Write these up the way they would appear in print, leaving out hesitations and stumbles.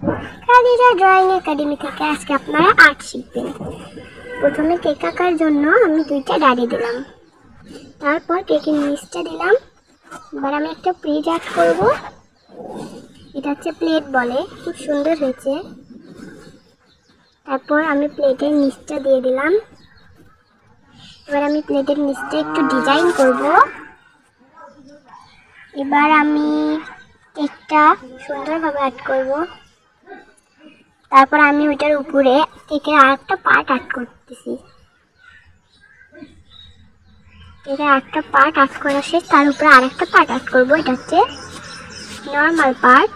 Khadija drawing academy থেকে আজকে আপনারা আর্ট শিখবেন। প্রথমে কেক আঁকার জন্য আমি 2টা ডালি দিলাম, তারপর কেকের নিচটা দিলাম। এবার আমি একটা পেজ আর্ট করব। এটা হচ্ছে প্লেট বলে, খুব সুন্দর হয়েছে। তারপর আমি প্লেটের নিচটা দিয়ে দিলাম। এবার আমি প্লেটের নিচটা একটু ডিজাইন করব। এবার আমি কেকটা সুন্দরভাবে আর্ট করব। তারপর আমি ওইটার উপরে কেকের আরেকটা পার্ট আর্ট করতেছি। কেকের আরেকটা পার্ট আর্ট করা শেষ, তার উপরে আরেকটা পার্ট আর্ট করবো। এটা হচ্ছে নর্মাল পার্ট।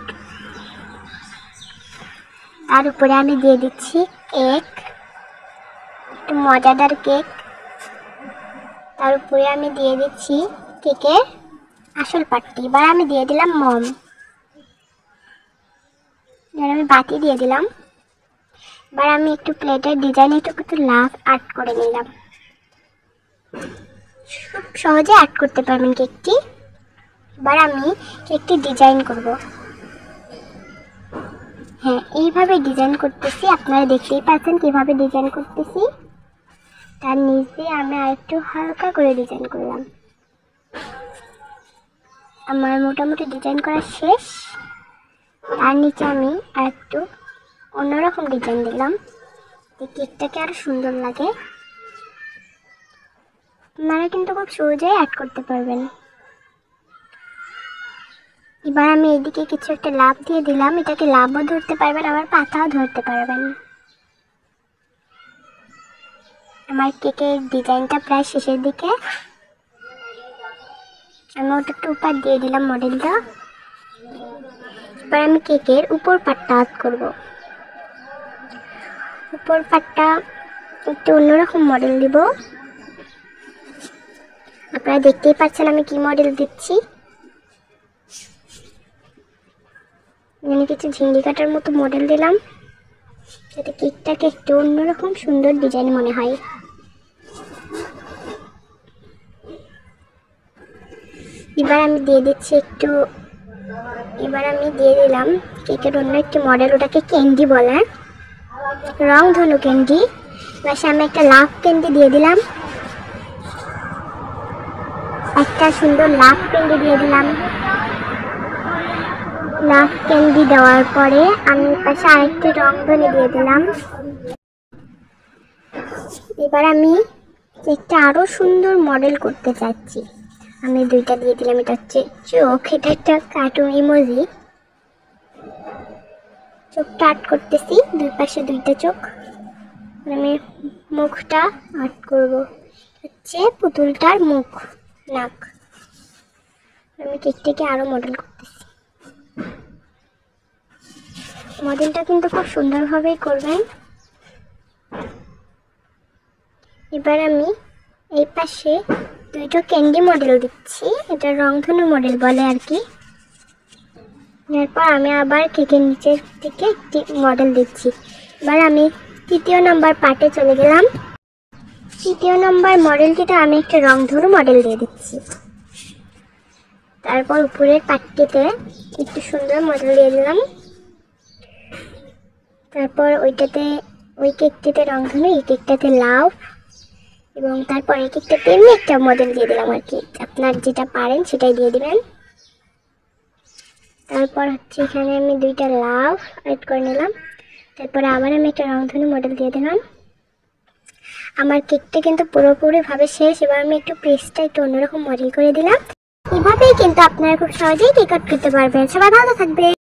তার উপরে আমি দিয়ে দিচ্ছি কেক, একটু মজাদার কেক। তার উপরে আমি দিয়ে দিচ্ছি কেকের আসল পার্টটি। এবার আমি দিয়ে দিলাম মম, এবার আমি বাতি দিয়ে দিলাম। এবার আমি একটু প্লেটের ডিজাইনে একটু লাভ আর্ট করে নিলাম। খুব সহজে আর্ট করতে পারবেন কেকটি। এবার আমি কেকটি ডিজাইন করব। হ্যাঁ, এইভাবে ডিজাইন করতেছি, আপনারা দেখতেই পাচ্ছেন কিভাবে ডিজাইন করতেছি। তার নিচে আমি আরেকটু হালকা করে ডিজাইন করলাম। আমার মোটামুটি ডিজাইন করা শেষ। তার নিচে আমি আরেকটু অন্যরকম ডিজাইন দিলাম, কেকটাকে আরো সুন্দর লাগে। আপনারা কিন্তু খুব সহজেই আর্ট করতে পারবেন। এবার আমি এইদিকে কিছু একটা লাভ দিয়ে দিলাম। এটাকে লাভও ধরতে পারবেন, আবার পাতাও ধরতে পারবেন। আমার কেকের ডিজাইনটা প্রায় শেষের দিকে। আমি ওটা একটু উপর দিয়ে দিলাম মডেলটা। এবার আমি কেকের উপর পাটটা আর্ট করব। উপর পাটটা একটু অন্যরকম মডেল দিব। আপনারা দেখতেই পাচ্ছেন আমি কি মডেল দিচ্ছি। আমি কিছু ঝিঙ্গি কাটার মতো মডেল দিলাম, যাতে কেকটাকে একটু অন্যরকম সুন্দর ডিজাইন মনে হয়। এবার আমি দিয়ে দিচ্ছি একটু, এবার আমি দিয়ে দিলাম কেকের অন্য একটি মডেল, ওটাকে ক্যান্ডি বলে, রং ধনু ক্যান্ডি। এবার আমি একটা লাভ ক্যান্ডি দিয়ে দিলাম, একটা সুন্দর লাভ ক্যান্ডি দিয়ে দিলাম। লাভ ক্যান্ডি দেওয়ার পরে আমি পাশে আরেকটি রং ধনু দিয়ে দিলাম। এবার আমি কেকটা আরো সুন্দর মডেল করতে চাচ্ছি। আমি 2টা দিয়ে দিলাম। এটা হচ্ছে চোখ, এটা একটা কার্টুন ইমোজি। চোখটা আর্ট করতেছি, দুই পাশে 2টা চোখ। আমি মুখটা আর্ট করব, হচ্ছে পুতুলটার মুখ, নাক। আমি কেকটাকে আরো মডেল করতেছি। মডেলটা কিন্তু খুব সুন্দরভাবেই করবেন। এবার আমি এই পাশে 2টা ক্যান্ডি মডেল দিচ্ছি, এটা রংধনু মডেল বলে আর কি। এরপর আমি আবার কেকের নিচের দিকে একটি মডেল দিচ্ছি। এবার আমি 3য় নাম্বার পার্টে চলে গেলাম। 3য় নাম্বার মডেলটিতে আমি একটা রংধনু মডেল দিয়ে দিচ্ছি। তারপর উপরের পার্টটিতে একটু সুন্দর মডেল দিয়ে দিলাম। তারপর ওইটাতে, ওই কেকটিতে রংধনু, এই কেকটাতে লাভ, এবং তারপর এই কেকটাতে এমনি একটা মডেল দিয়ে দিলাম আর কি। আপনার যেটা পারেন সেটাই দিয়ে দিবেন। তারপর হচ্ছে এখানে আমি 2টা লাভ অ্যাড করে নিলাম। তারপরে আবার আমি একটা রংধনু মডেল দিয়ে দিলাম। আমার কেকটা কিন্তু পুরোপুরিভাবে শেষ। এবার আমি একটু পেস্টটা একটু অন্যরকম মডেল করে দিলাম। এভাবেই কিন্তু আপনারা খুব সহজেই কেক আর্ট করতে পারবেন। সবাই ভালো থাকবে।